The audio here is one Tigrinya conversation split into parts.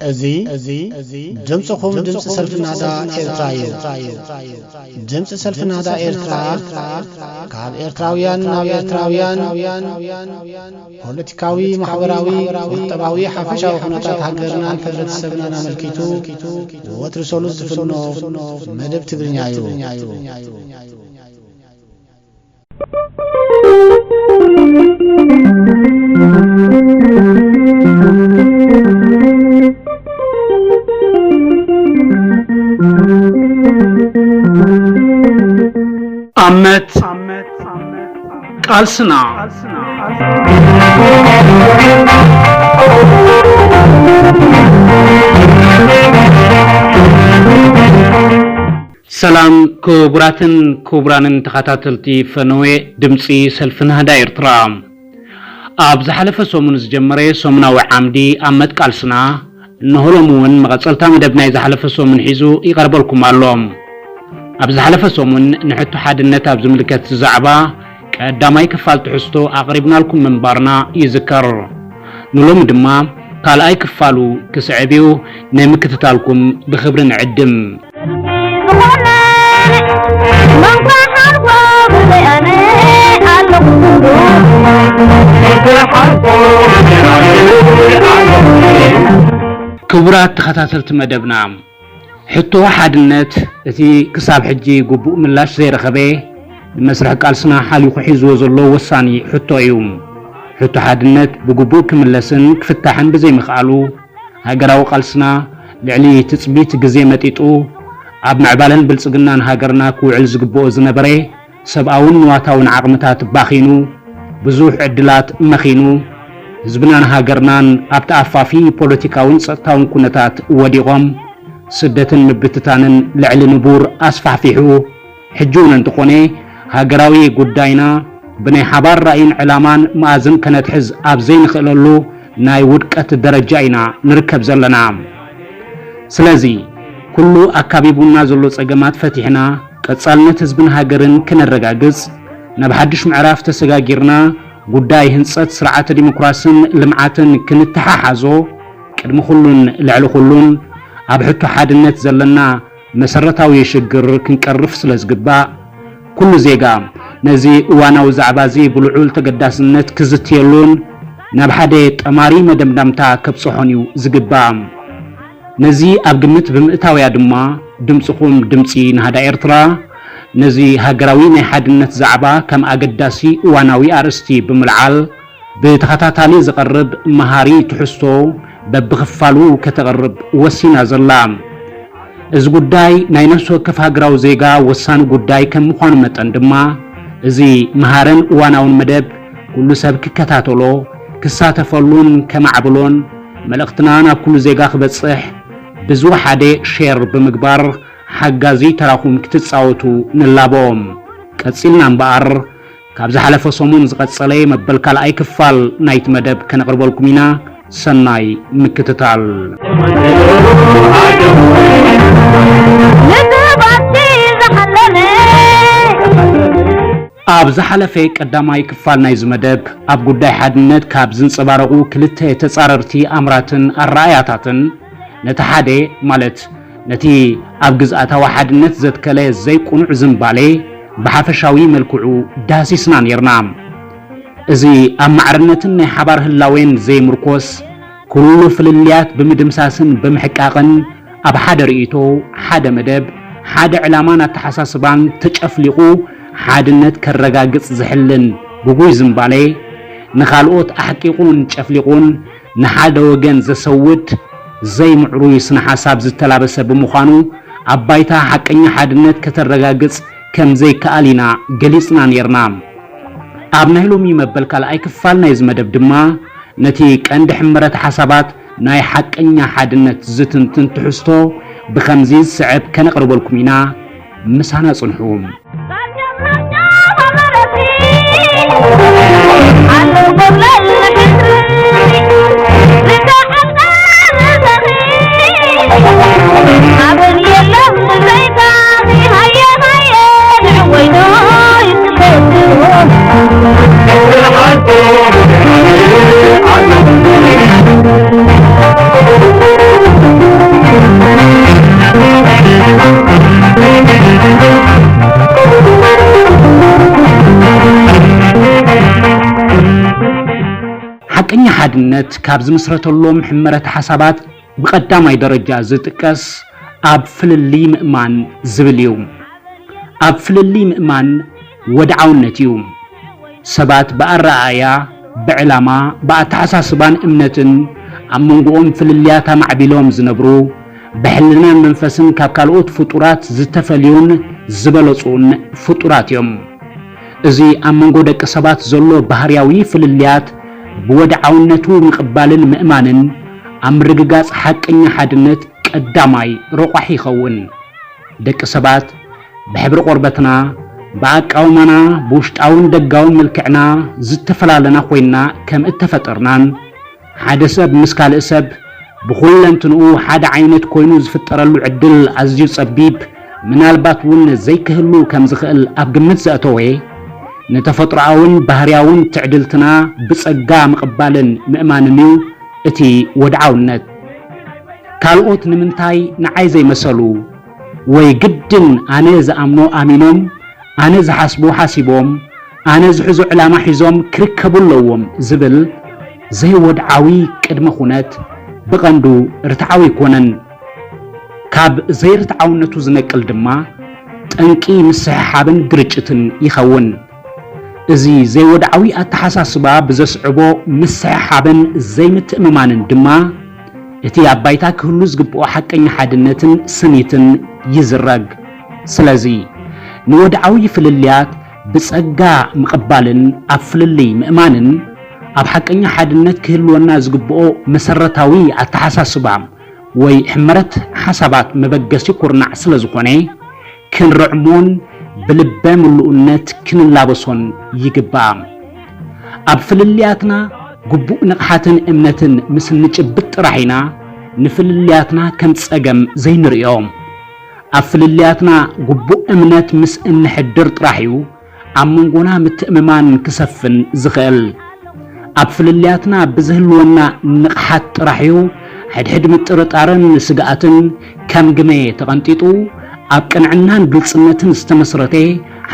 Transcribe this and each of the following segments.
أزي جمسخهم جمس سلفنا دا إرترايو جمس سلفنا دا إرترا كاب إرتراويان ناو إرتراويان بوليتيكاوي محوراوي وطباوي حفشاو خنطات هاجرنا فدرت سبنا ملكيتو وترسولو زفنو مدب تغرنيايو أمت قالسنا سلام كبران تخاتلتي فنوي دمسي سلفنا دا إرترام أبز حلف سومن زجمري سومنا وعامدي أمت قالسنا نهرمون مغسلتا مدبنا إذا حلف سومن حيزو يقربلكم اللهم أبز حلف سومن نحطو حادنة أبز ملكة زعبا كداماي كفال تحستو أقربنا لكم من بارنا يذكر نلوم دما قال أي كفالو كسعبيو نمكتتالكم بخبر عدم كبرات تخاتلت مدبنا حتو حادنت اتي كساب حجي قبوء ملاش زي رخبه المسرح قالسنا حالي خحيزو زلو وصاني حتو يوم حتو حادنت بقبوء كملسن كفتاحن بزي مخالو هاقراو قالسنا لعلي تثبيت قزي متيتو عب معبالن بلصقنان هاقرنا كوعل زقبوء زنبري سبعاون واتاون عقمتات باخينو بزوح عدلات مخينو زبنان هاقرنان ابت افافي بوليتيكاون سطاون كونتات وديغم سدتن مبتتانن لعل نبور اسفح فيحو حجون انتقوني هاقراوي قداينا بني حبار رأيين علامان مازن كانت حز ابزين خلالو ناي ودكت درجاينا نركب زلنا سلازي كلو اكابيبونا زلو صقمات فتحنا قصالنت حزبن هاقرن كنرغاغز نبحدش معراف تسغاغيرنا قداي هنصت سرعة ديمقراسن لمعاتن كنتحاحازو قدم خلون لعلو خلون أبحثو حادنت زلنا مسرتاوي شجر كنقرف سلازقبا كل زيغا نزي واناو زعبازي بلعول تقداسنت كزتيلون نبحدي تماري مدمدمتا كبصحونيو زقبا نزي أبقمت بمئتاويا دما دمسخون دمسي نهادا إرترا نزي هاقراوي نحادنت زعبا كم أقداسي واناوي أرستي بملعال بتخطاتالي زقرب مهاري تحستو ببخفالو كتغرب وسينا زلام از قداي ناينسو كف هاقراو زيغا وسان قداي كم مخوان متندما ازي مهارن واناون مدب كل سبك كتاتولو كساتفلون كمعبلون ملقتنانا كل زيغا خبتصح بزو حادي شير بمقبار حقازي تراخم كتتصاوتو نلابوم كتسيلنا مبار كابز حلف صومون زقتصلي مبالكال اي كفال نايت مدب كنقربولكمينا سناي مكتتال أبز حلفي قداماي كفال نايز مدب أب قداي حادنت كابزن صبارغو كلته يتصاررتي أمراتن الرأياتاتن نتحادي مالت نتي أب قزآتا وحادنت زد كلي زي قنع زنبالي بحافشاوي ملكوعو داسي سنان يرنام ازي أم معرنتن حبار هلاوين زي مركوس كل فلليات بمدمساسن بمحقاقن أب حدا رئيتو حدا مدب حدا علامان التحساسبان تجأفلقو حادنت كالرقاقص زحلن بقوي زنبالي نخالقوت أحقيقون تجأفلقون نحادا وغن زسود زي معروي سن حساب زتلابس بمخانو أبايتا حقين حادنت كترقاقص كم زي كالينا قليسنا نيرنام أبنهلومي مبالكال أي كفالنا يزمدب دما نتي كأند حمرت حسابات ناي حقين حادنت زتن تنتحستو بخمزيز سعب كنقربو لكمينا مسانا صنحوم حقኛ ሓድነት ካብ ዝምስረተሎም ሕመረት ሓሳባት ብቀዳማይ ደረጃ ዝጥቀስ ኣብ ፍልሊ ምእማን ዝብል እዩ። ኣብ ፍልሊ ምእማን ወድዓውነት እዩ። ሰባት ብኣረኣያ ብዕላማ ብኣተሓሳስባን እምነትን ኣብ መንጎኦም ፍልልያታ ማዕቢሎም ዝነብሩ ብሕልናን መንፈስን ካብ ካልኦት ፍጡራት ዝተፈልዩን ዝበለጹን ፍጡራት እዮም። እዚ ኣብ መንጎ ደቂ ሰባት ዘሎ ባህርያዊ ፍልልያት ብወድዓውነቱ ምቕባልን ምእማንን ኣብ ምርግጋጽ ሓቀኛ ሓድነት ቀዳማይ ረቋሒ ይኸውን። ደቂ ሰባት ብሕብሪ ቆርበትና ብኣቃውማና ብውሽጣውን ደጋውን መልክዕና ዝተፈላለና ኮይና ከም እተፈጠርናን ሓደ ሰብ ምስ ካልእ ሰብ ብኹለንትንኡ ሓደ ዓይነት ኮይኑ ዝፍጠረሉ ዕድል ኣዝዩ ጸቢብ ምናልባት እውን ዘይክህሉ ከም ዝኽእል ኣብ ግምት ዘእተወ ነተፈጥሮኣውን ባህርያውን ትዕድልትና ብጸጋ ምቕባልን ምእማንን እዩ እቲ ወድዓውነት። ካልኦት ንምንታይ ንዓይ ዘይመሰሉ ወይ ግድን ኣነ ዝኣምኖ ኣሚኖም ኣነ ዝሓስቦ ሓሲቦም ኣነ ዝሕዞ ዕላማ ሒዞም ክርከቡ ኣለዎም ዝብል ዘይወድዓዊ ቅድመ ኩነት ብቐንዱ ርትዓዊ ይኮነን። ካብ ዘይርትዓውነቱ ዝነቅል ድማ ጠንቂ ምስሕሓብን ግርጭትን ይኸውን። እዚ ዘይወድዓዊ ኣተሓሳስባ ብዘስዕቦ ምስሕሓብን ዘይምትእምማንን ድማ እቲ ኣብ ባይታ ክህሉ ዝግብኦ ሓቀኛ ሓድነትን ስኒትን ይዝረግ። ስለዚ ንወድዓዊ ፍልልያት ብጸጋ ምቕባልን ኣብ ፍልሊ ምእማንን ኣብ ሓቀኛ ሓድነት ክህልወና ዝግብኦ መሰረታዊ ኣተሓሳስባ ወይ ሕመረት ሓሳባት መበገሲ ኩርናዕ ስለ ዝኾነ ክንርዕሞን ብልበ ምሉእነት ክንላበሶን ይግባእ። ኣብ ፍልልያትና ግቡእ ንቕሓትን እምነትን ምስ ንጭብጥ ጥራሕ ኢና ንፍልልያትና ከም ጸገም ዘይንርእዮም። ኣብ ፍልልያትና ግቡእ እምነት ምስ እንሕድር ጥራሕ እዩ ኣብ መንጎና ምትእምማን ክሰፍን ዝኽእል። ኣብ ፍልልያትና ብዝህልወና ንቕሓት ጥራሕ እዩ ሕድሕድ ምጥርጣርን ስግኣትን ከም ግመ ተቐንጢጡ ኣብ ቅንዕናን ብልጽነትን ዝተመስረተ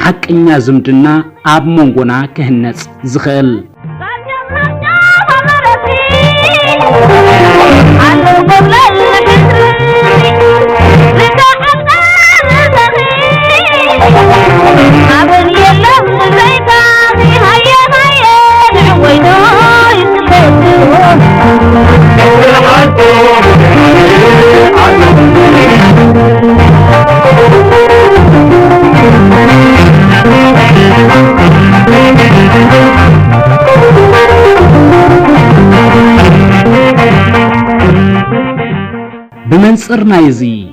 ሓቀኛ ዝምድና ኣብ መንጎና ክህነጽ ዝኽእል። بمنصر نايزي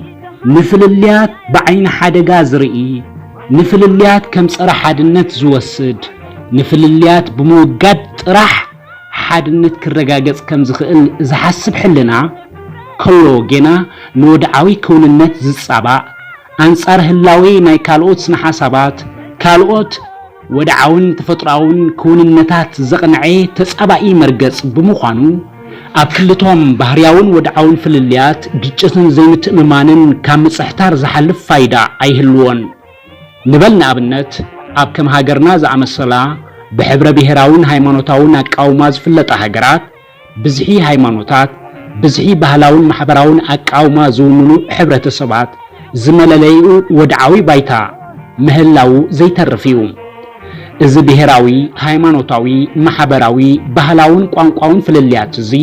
نفلليات بعين حدقا زرئي نفلليات كم صرا حادنت زوسد نفلليات بموقد راح حادنت كرقاقص كم زخئل زحسب حلنا كلو جينا نودعاوي كوننت زصابا أنصار هلاوي ناي كالوت سنحاسابات كالوت ودعاون تفطراون كوننتات زقنعي تصابائي مرقص بمخانو ኣብ ክልቶም ባህርያውን ወድዓውን ፍልልያት ግጭትን ዘይምትእምማንን ካብ ምጽሕታር ዝሓልፍ ፋይዳ ኣይህልዎን ንበል ንኣብነት ኣብ ከም ሃገርና ዝኣመሰላ ብሕብረ ብሔራውን ሃይማኖታውን ኣቃውማ ዝፍለጣ ሃገራት ብዝሒ ሃይማኖታት ብዝሒ ባህላውን ማሕበራውን ኣቃውማ ዝውንኑ ሕብረተሰባት ዝመለለዩ ወድዓዊ ባይታ ምህላው ዘይተርፍ እዩ እዚ ብሔራዊ ሃይማኖታዊ ማሕበራዊ ባህላውን ቋንቋውን ፍልልያት እዚ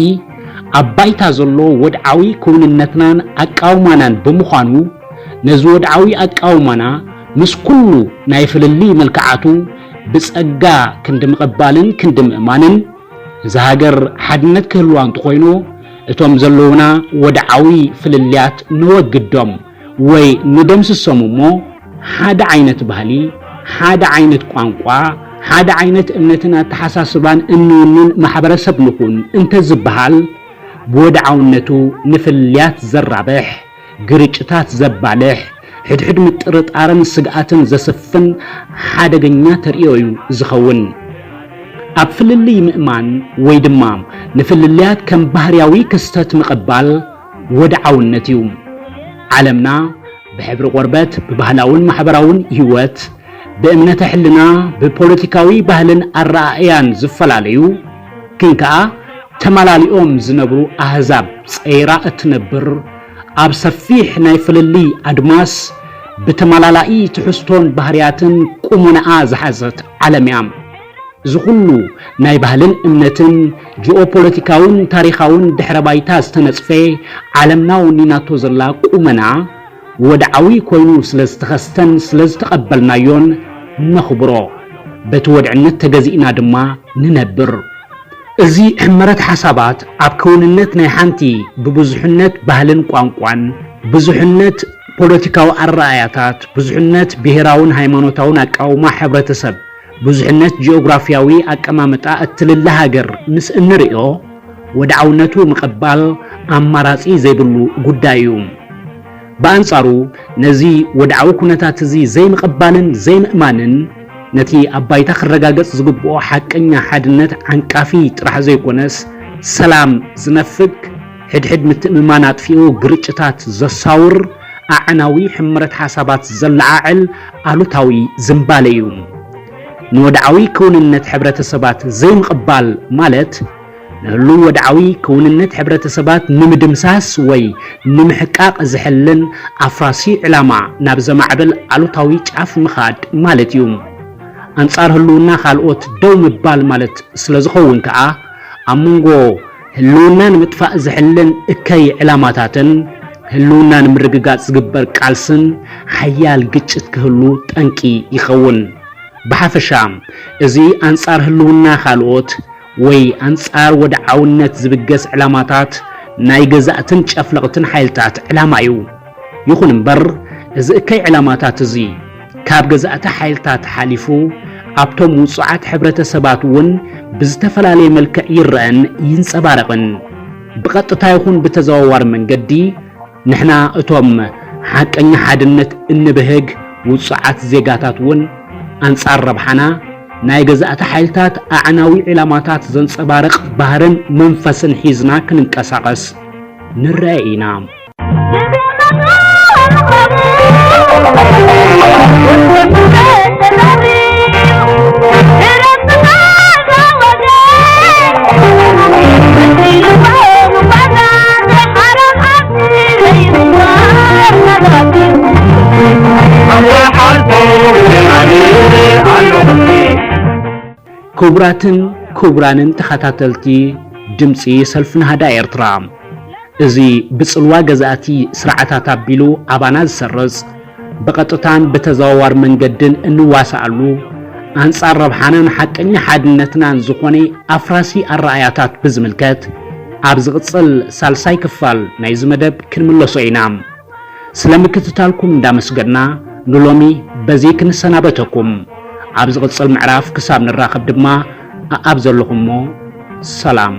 ኣብ ባይታ ዘሎ ወድዓዊ ክውንነትናን ኣቃውማናን ብምዃኑ ነዚ ወድዓዊ ኣቃውማና ምስ ኩሉ ናይ ፍልሊ መልክዓቱ ብጸጋ ክንድምቕባልን ክንድምእማንን እዚ ሃገር ሓድነት ክህልዋ እንተኾይኑ እቶም ዘለውና ወድዓዊ ፍልልያት ንወግዶም ወይ ንደምስሶም እሞ ሓደ ዓይነት ባህሊ ሓደ ዓይነት ቋንቋ ሓደ ዓይነት እምነትን ኣተሓሳስባን እንውንን ማሕበረሰብ ንኹን እንተዝበሃል ብወድዓውነቱ ንፍልልያት ዘራብሕ ግርጭታት ዘባልሕ ሕድሕድ ምጥርጣርን ስግኣትን ዘስፍን ሓደገኛ ተርእዮ እዩ ዝኸውን ኣብ ፍልሊ ምእማን ወይ ድማ ንፍልልያት ከም ባህርያዊ ክስተት ምቕባል ወድዓውነት እዩ ዓለምና ብሕብሪ ቆርበት ብባህላውን ማሕበራውን ህይወት بأمنة حلنا بpolitikaዊ ባህልን ኣረኣእያን ዝፈላለዩ ግን ከዓ ተማላሊኦም ዝነብሩ ኣህዛብ ጸይራ እትነብር ኣብ ሰፊሕ ናይ ፍልሊ ኣድማስ ብተማላላኢ ትሕስቶን ባህርያትን ቁሙናኣ ዝሓዘት ዓለም እያ። እዚ ኩሉ ናይ ባህልን እምነትን ጂኦፖለቲካውን ታሪኻውን ድሕረ ባይታ ዝተነጽፈ ዓለምናው ኒናቶ ዘላ ቁመና ወድዓዊ ኮይኑ ስለዝተኸስተን ስለዝተቐበልናዮን ነኽብሮ በቲ ወድዕነት ተገዚእና ድማ ንነብር። እዚ ሕመረት ሓሳባት ኣብ ከውንነት ናይ ሓንቲ ብብዙሕነት ባህልን ቋንቋን ብዙሕነት ፖለቲካዊ ኣረኣያታት ብዙሕነት ብሄራውን ሃይማኖታውን ኣቃውማ ሕብረተሰብ ብዙሕነት ጂኦግራፊያዊ ኣቀማምጣ እትልለ ሃገር ምስ እንሪኦ ወድዓውነቱ ምቕባል ኣማራጺ ዘይብሉ ጉዳይ እዩ። በአንጻሩ ነዚ ወድዓዊ ኩነታት እዚ ዘይምቕባልን ዘይምእማንን ነቲ ኣባይታ ክረጋገጽ ዝግብኦ ሓቀኛ ሓድነት ዓንቃፊ ጥራሕ ዘይኮነስ ሰላም ዝነፍግ ሕድሕድ ምትእምማን ኣጥፊኡ ግርጭታት ዘሳውር ኣዕናዊ ሕመረት ሓሳባት ዘለዓዕል ኣሉታዊ ዝምባለ እዩ። ንወድዓዊ ከውንነት ሕብረተሰባት ዘይምቕባል ማለት ንህሉ ወድዓዊ ከውንነት ሕብረተሰባት ንምድምሳስ ወይ ንምሕቃቅ ዝሕልን ኣፍራሲ ዕላማ ናብ ዘማዕበል ኣሉታዊ ጫፍ ምኻድ ማለት እዩ። አንጻር ህልውና ካልኦት ደው ምባል ማለት ስለዝኸውን ከዓ ኣብ መንጎ ህልውና ንምጥፋእ ዝሕልን እከይ ዕላማታትን ህልውና ንምርግጋጽ ዝግበር ቃልስን ሓያል ግጭት ክህሉ ጠንቂ ይኸውን። ብሓፈሻ እዚ አንጻር ህልውና ካልኦት ወይ አንጻር ወድዓውነት ዝብገስ ዕላማታት ናይ ገዛእትን ጨፍለቕትን ሓይልታት ዕላማ እዩ። ይኹን እምበር እዚ እከይ ዕላማታት እዚ ካብ ገዛእቲ ሓይልታት ሓሊፉ ኣብቶም ውጽዓት ሕብረተሰባት እውን ብዝተፈላለየ መልክዕ ይርአን ይንጸባረቕን። ብቐጥታ ይኹን ብተዘዋዋሪ መንገዲ ንሕና እቶም ሓቀኛ ሓድነት እንብህግ ውጽዓት ዜጋታት እውን አንጻር ረብሓና ናይ ገዛእቲ ሓይልታት ኣዕናዊ ዕላማታት ዘንጸባርቕ ባህርን መንፈስን ሒዝና ክንንቀሳቐስ ንርአ ኢና። ክቡራትን ክቡራንን ተኸታተልቲ ድምፂ ሰልፊ ናህዳ ኤርትራ እዚ ብጽልዋ ገዛእቲ ስርዓታት ኣቢሉ ኣባና ዝሰርጽ በቀጥታን በተዘዋዋሪ መንገድን እንዋሳኣሉ አንጻር ረብሓናን ሓቀኛ ሓድነትናን ዝኾነ ኣፍራሲ ኣረኣያታት ብዝምልከት ኣብ ዝቕጽል ሳልሳይ ክፋል ናይ ዝመደብ ክንምለሶ ኢና። ስለምክትታልኩም እንዳመስገድና ንሎሚ በዚ ክንሰናበተኩም። ኣብ ዝቕጽል ምዕራፍ ክሳብ ንራኸብ ድማ ኣብ ዘለኹሞ ሰላም